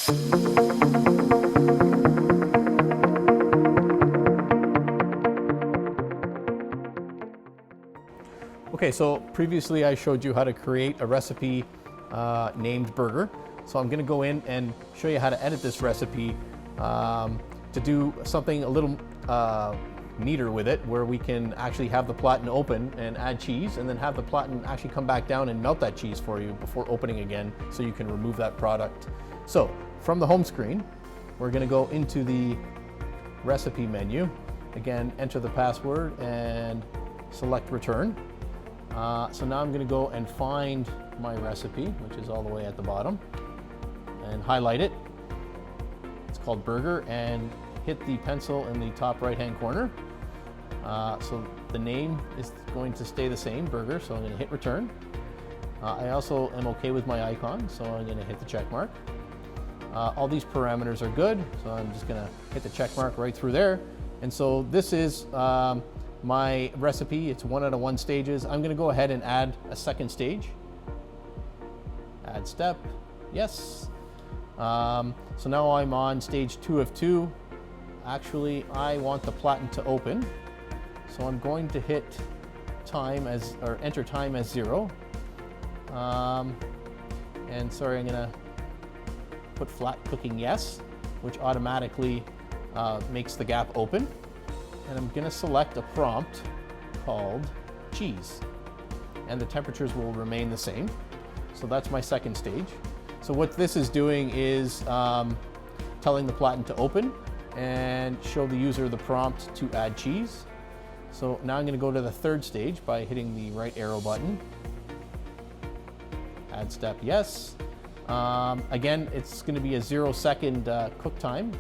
Okay, so previously I showed you how to create a recipe named burger. So I'm gonna go in and show you how to edit this recipe to do something a little neater with it, where we can actually have the platen open and add cheese, and then have the platen actually come back down and melt that cheese for you before opening again, so you can remove that product. So from the home screen, we're gonna go into the recipe menu. Again, enter the password and select return. So now I'm going to go and find my recipe, which is all the way at the bottom, and highlight it. It's called burger, and hit the pencil in the top right hand corner. So the name is going to stay the same, burger, so I'm going to hit return. I also am okay with my icon, so I'm going to hit the check mark. All these parameters are good, so I'm just going to hit the check mark right through there. And so this is my recipe. It's 1 out of 1 stages. I'm gonna go ahead and add a second stage. Add step, yes. So now I'm on stage 2 of 2. Actually, I want the platen to open. So I'm going to hit time as, or enter time as 0. And sorry, I'm gonna put flat cooking yes, which automatically makes the gap open. And I'm going to select a prompt called cheese, and the temperatures will remain the same. So that's my second stage. So what this is doing is telling the platen to open and show the user the prompt to add cheese. So now I'm going to go to the third stage by hitting the right arrow button. Add step yes. Again, it's going to be a 0-second cook time.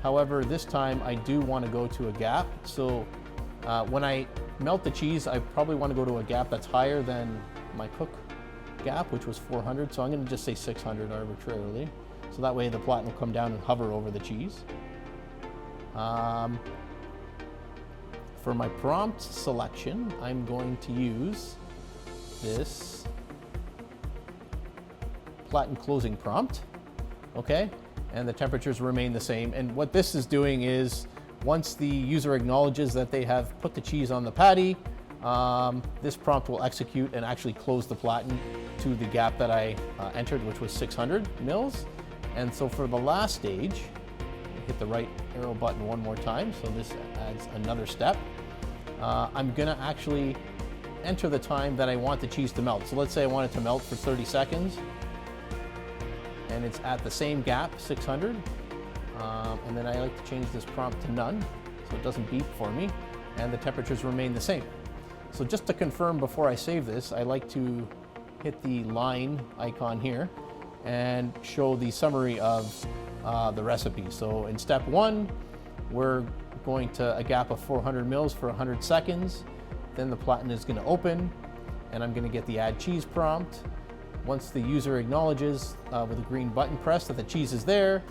However, this time I do want to go to a gap. So when I melt the cheese, I probably want to go to a gap that's higher than my cook gap, which was 400. So I'm going to just say 600 arbitrarily. So that way the platen will come down and hover over the cheese. For my prompt selection, I'm going to use this platen closing prompt. Okay. And the temperatures remain the same. And what this is doing is, once the user acknowledges that they have put the cheese on the patty, this prompt will execute and actually close the platen to the gap that I entered, which was 600 mils. And so for the last stage, hit the right arrow button one more time. So this adds another step. I'm gonna actually enter the time that I want the cheese to melt. So let's say I want it to melt for 30 seconds. And it's at the same gap, 600. And then I like to change this prompt to none, so it doesn't beep for me, and the temperatures remain the same. So just to confirm before I save this, I like to hit the line icon here and show the summary of the recipe. So in step 1, we're going to a gap of 400 mils for 100 seconds. Then the platen is going to open, and I'm going to get the add cheese prompt. Once the user acknowledges with a green button press that the cheese is there,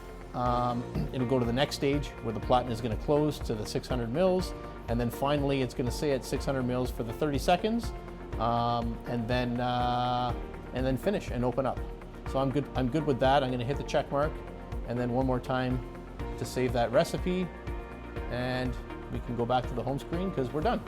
it'll go to the next stage where the platen is going to close to the 600 mils, and then finally it's going to stay at 600 mils for the 30 seconds, and then finish and open up. So I'm good with that. I'm going to hit the check mark, and then one more time to save that recipe, and we can go back to the home screen because we're done.